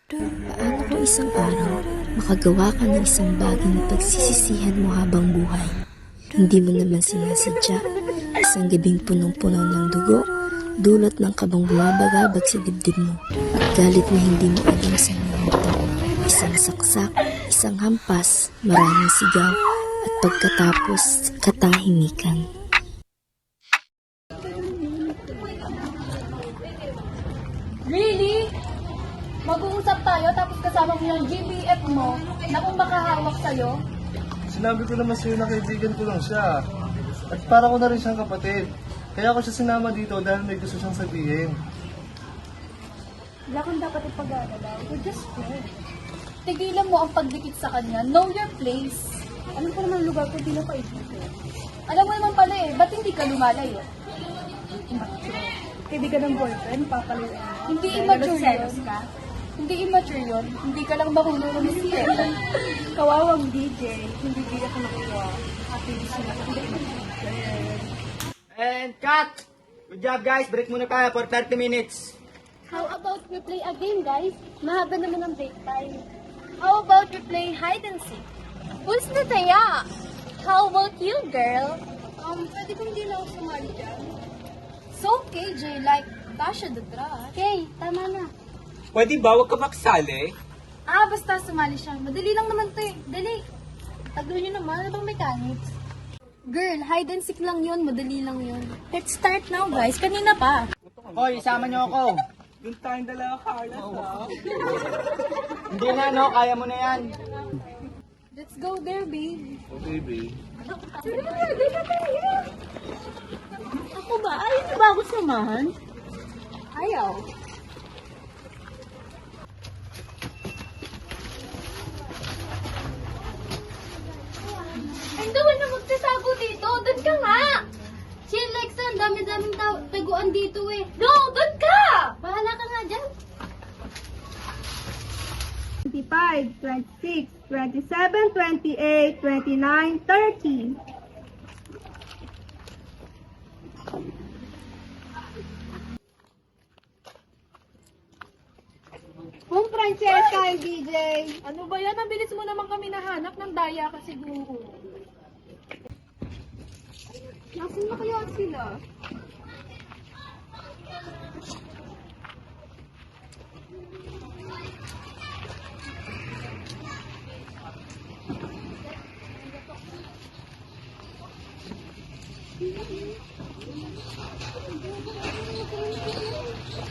Paano kung isang araw, makagawa ka ng isang bagay na pagsisisihan mo habang buhay? Hindi mo naman sinasadya. Isang gabing punong-puno ng dugo, dulot ng kabang bumabagabag sa dibdib mo, at galit na hindi mo alam sa nahinto. Isang saksak, isang hampas, maraming sigaw, at pagkatapos, katahimikan. Really? Mag-uusap tayo tapos kasama mo yung GBF mo na kung makahawak sa'yo? Sinabi ko naman sa'yo na kaibigan ko lang siya. At para ko na rin siyang kapatid. Kaya ako siya sinama dito dahil may gusto siyang sabihin. Wala kang dapat ipag-alala. We're just friends. Tigilan mo ang pagdikit sa kanya. Know your place. Alam ko naman lugar ko, di na paibigin. Alam mo naman pala eh, ba't hindi ka lumalayo? Kaibigan ng boyfriend, papalayo. Hindi immature yun. Hindi immature yun. Hindi ka lang marunong ng respeto. Kawawang DJ, hindi bigat na nakuha. Happy sila. And cut! Good job guys, break muna tayo for 30 minutes. How about we play a game, guys? Mahaba naman ang break time. How about we play hide and seek? Who's na taya? How about you, girl? Pwede kong di na ako sumali dyan. So, KJ, like, Tasha the Trash. Okay, tama na. Pwede ba, huwag ka maksali? Basta sumali siya. Madali lang naman to eh. Dali. Tagulo nyo naman. Ano bang mechanics? Girl, hide and seek lang yun. Madali lang yun. Let's start now, guys. Kanina pa. Hoy, isama niyo ako. Yung tayong dalawa kaya Hindi na, no? Kaya mo na yan. Let's go there, babe. Okay, babe. Ako ba? Ayaw niyo ba ako samahan? Ayaw. Ang gawin na magsasago dito. Doon ka nga. Si Alexa, ang dami-daming taguan dito eh. No, doon ka! Bahala ka nga dyan. 25, 26, 27, 28, 29, 30. Kung Francesca and DJ. Ano ba yan? Ang bilis mo naman kami nahanap ng daya ka siguro. Nasaan na kaya sila?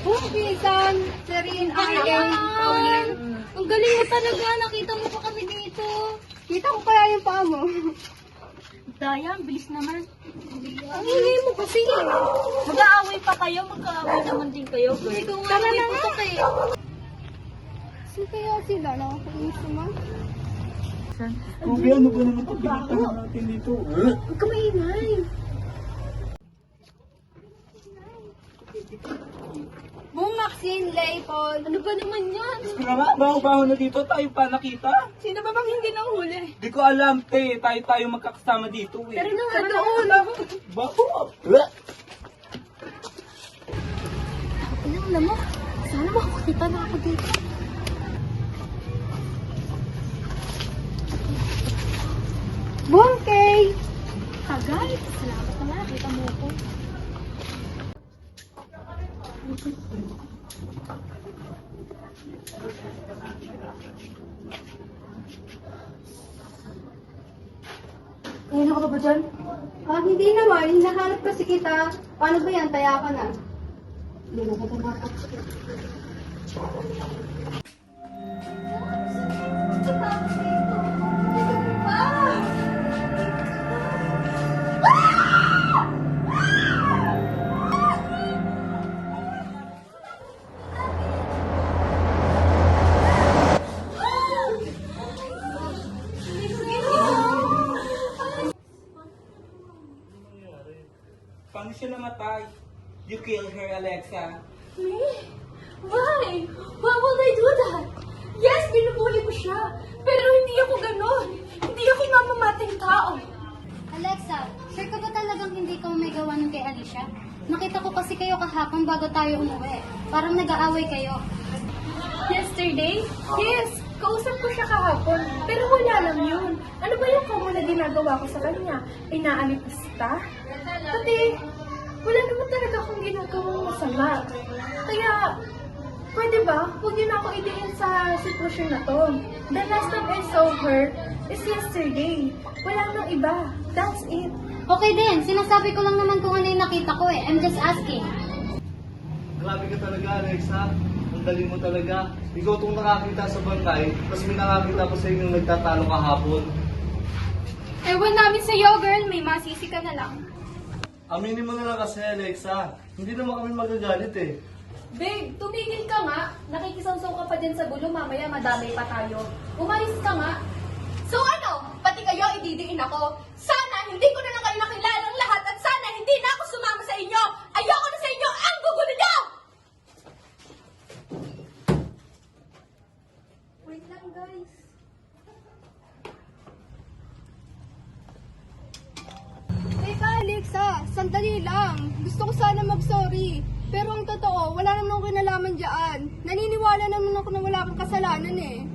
Pisan, Serene, Arlen, Pauline. Ang galing mo talaga. Nakita mo pa kami dito. Kita ko kaya yung paa mo. Daya, ang bilis naman. Ang ingay mo kasi. Mag-aaway pa kayo. Mag-aaway naman din kayo. Ikaw nga Tara hindi na putok nga. eh. Saan kaya sila? Nakakainis naman. Kubi, ano ba naman ito pinagtanong natin dito? Huwag ka maingay. Boom, Maxine, Lay, Paul. Ano ba naman yan? Kaya nga, baho-baho na dito, tayo pa nakita. Sino ba bang hindi nahuli? Di ko alam, te. Tayo magkakasama dito, eh. Tara na nga doon. Baho! Alam mo, sana makakita na ako dito. Boom, Kay. Tagay, salamat na nga. Kita mo ko. Ayun ako ba dyan? Hindi naman. Hinahanap kasi kita. Paano ba yan? Taya ka na. Hindi na ba tumatak? Paano siya namatay? You killed her, Alexa. Me? Why? Why would I do that? Yes, binubuli ko siya. Pero hindi ako ganon. Hindi ako namamating tao. Alexa, sure ka ba talagang hindi ka may gawa nun kay Alicia? Nakita ko kasi kayo kahapon bago tayo umuwi. Parang nag-aaway kayo. Yesterday? Yes, kausap ko siya kahapon. Pero wala lang yun. Ano ba yung common na ginagawa ko sa kanya? Inaalipista? Pati, wala naman talaga akong ginagawang masama. Kaya, pwede ba? Huwag niyo na ako idiin sa sitwasyon na to. The last time I saw her is yesterday. Wala nang iba. That's it. Okay din, sinasabi ko lang naman kung ano yung nakita ko eh. I'm just asking. Grabe ka talaga, Alexa. Ang galing mo talaga. Ikaw itong nakakita sa bangkay, tapos may nakakita ko sa inyong nagtatalo kahapon. Ewan namin sa'yo, girl. May masisi ka na lang. Aminin mo na lang kasi, Alexa. Hindi naman kami magagalit eh. Babe, tumigil ka nga. Nakikisawsaw ka pa dyan sa gulo. Mamaya madamay pa tayo. Umalis ka nga. So ano? Pati kayo ididiin ako. Sana hindi ko na lang kayo nakilalang lahat at sana hindi na ako sumama sa inyo. Ayoko na sa inyo. Ang gugulo niyo! Wait lang, guys. Teka, Alexa, sandali lang. Gusto ko sana mag-sorry. Pero ang totoo, wala naman akong kinalaman dyan. Naniniwala naman ako na wala kang kasalanan eh.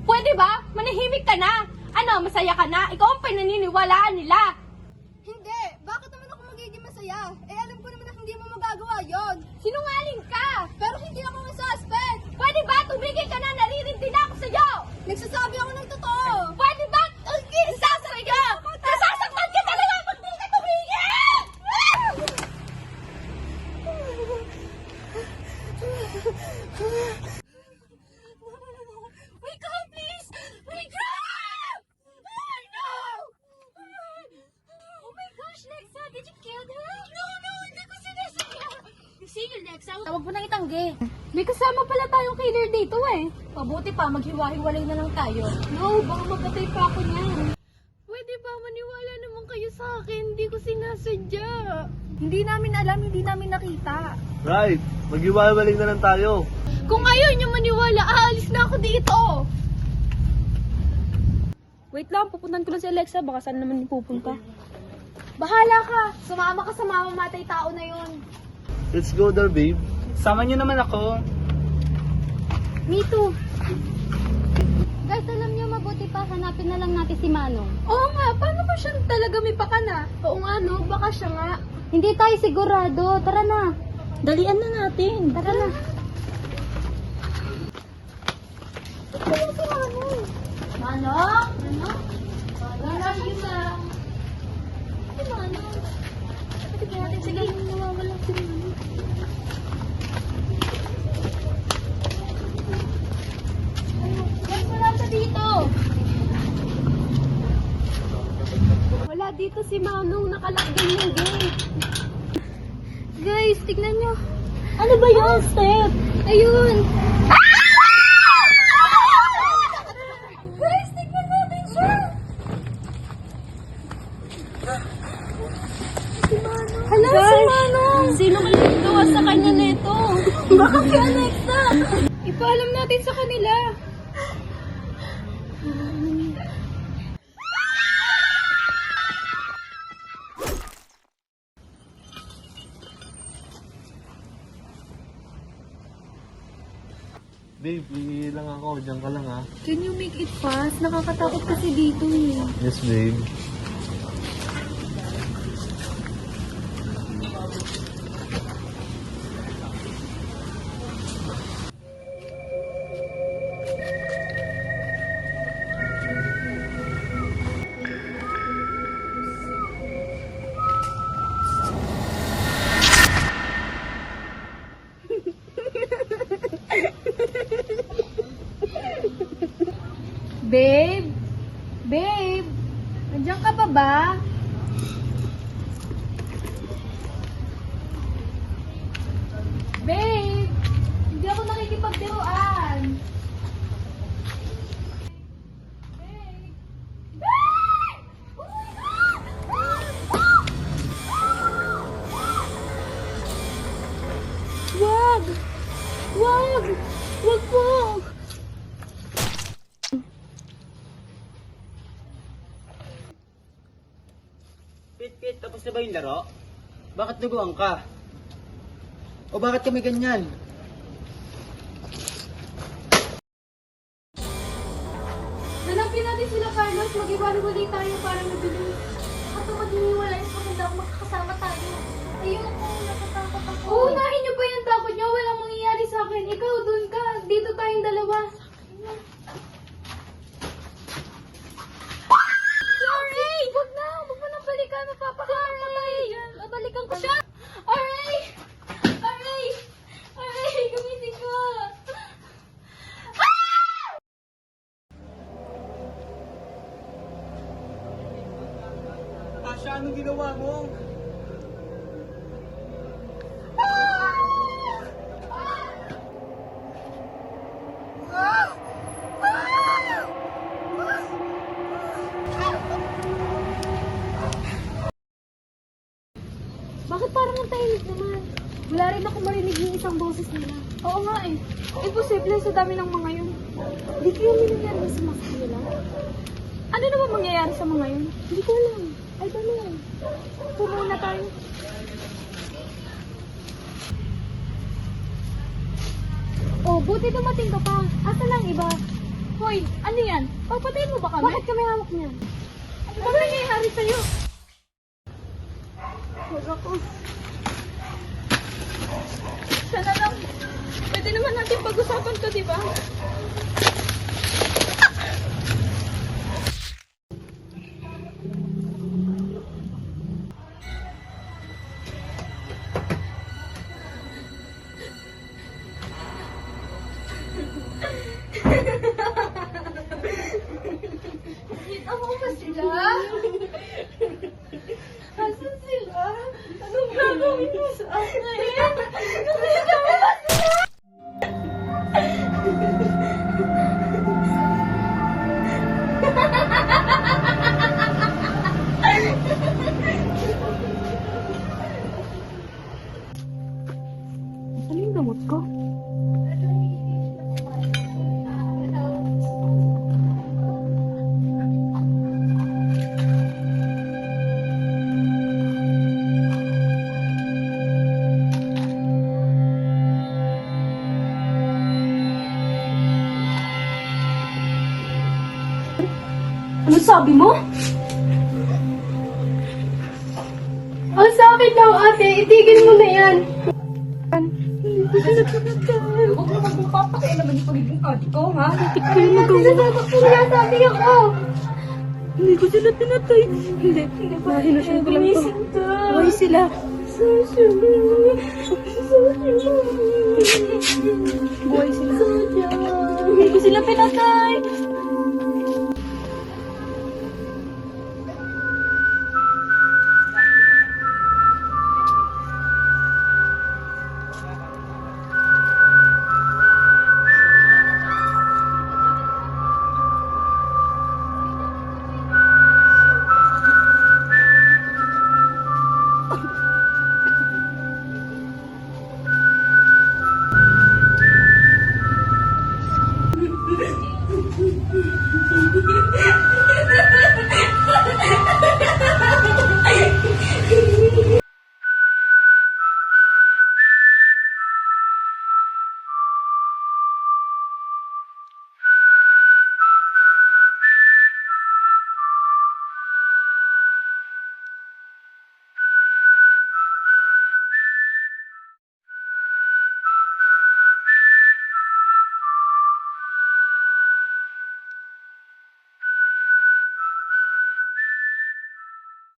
Pwede ba? Manahimik ka na. Ano, masaya ka na? Ikaw ang pinaniniwalaan nila. Hindi! Bakit naman ako magiging masaya? Eh alam ko naman na hindi mo magagawa yon. Sinungaling ka. Pero hindi ako masuspect! Pwede ba? Tumigil ka na. Naririndi na ako sa'yo. Nagsasabi ako ng totoo! Pwede ba? Nasasaktan ka! Nasasaktan ka talaga! Ba't di ka tumigil? Wake up, please! Wake up! Oh, no! Oh my gosh, Lexa! Did you kill her? No, hindi ko sinasadya! Sige, Lexa, tawag mo nang itanggi. May kasama pala tayong killer dito eh. Mabuti pa, maghiwa-hiwalay na lang tayo. No, baka magkatay pa ako niyan. Pwede ba maniwala naman kayo sa akin? Hindi ko sinasadya. Hindi namin alam, hindi namin nakita. Right. Mag-iwalay na lang tayo. Kung ayaw niyo maniwala, aalis na ako dito. Wait lang, pupuntan ko lang si Alexa. Baka saan naman pupunta. Bahala ka. Sumama ka sa mamamatay tao na yun. Let's go there, babe. Sama niyo naman ako. Me too. Guys, alam niyo, mabuti pa, hanapin na lang natin si Manong. Oo nga, paano ba siya talaga may pakana? Oo nga, no? Baka siya nga. Hindi tayo sigurado. Tara na. Dalian na natin. Tara na. Manok? Manok? Manok, yun na. Si Manok. Tignan natin, sige. Nawawala si Manok. Guys, wala siya dito. Wala dito si Manong. Nakalakdan yung gate. Guys, tignan nyo. Ano ba yun, Steph? Ayun. Guys, tignan natin siya. Hala, si Manong. Sino kaya nagawa sa kanya nito? Baka si Alexa. Ipaalam natin sa kanila. Babe, iihi lang ako. Diyan ka lang ha. Can you make it fast? Nakakatakot kasi dito eh. Yes, babe. Babe? Babe? Nandiyan ka pa ba? Babe? Hindi ako nakikipagbiruan. Babe? Babe! Oh my God! Wag! Wag! Wag po! Pit, tapos na ba yung laro? Bakit duguan ka? O bakit kami ganyan? Tapos mag-iwalay tayo para mabilis. At kung mag-iwalay, maganda kung makakasama tayo. Ayoko, natatakot ako. Uunahin niyo pa yung takot niyo. Walang mangyayari sa akin. Ikaw, dun ka. Dito tayong dalawa. Sorry! Wag na! Wag mo nang balikan. Napapakanak pa tayo dyan. Babalikan ko siya. Aray! Aray! Aray! Gumising ka! Asha, anong ginawa mo? Bakit parang ang tahimik naman? Wala rin ako marinig yung isang boses nila. Oo nga eh. Imposible sa dami ng mga yun. Hindi kayo minangyari sa mask nila. Ano naman mangyayari sa mga yun? Hindi ko alam. I don't know. Pumuna tayo. Oh, buti dumating ka pa. Asa lang iba? Hoy, ano yan? Papatayin mo ba kami? Bakit kami hawak niyan? Ano ba nangyayari sa'yo? Huwag ako. Siya na lang. Pwede naman natin pag-usapan to, di ba? Ako ba sila? Asan sila? Anong gagawin mo sa akin? Nakita mo ba sila? Ano yung gamot ko? Ano sabi mo? Ang sabi daw, ate, itigil mo na yan. Huwag mo magpapakain naman yung pagiging ate ko, ha? Ano yan? Sinasabi ako. Hindi ko sila pinatay. Hindi. Hinusyon ko lang to. Buhay sila. Buhay sila. Hindi ko sila pinatay.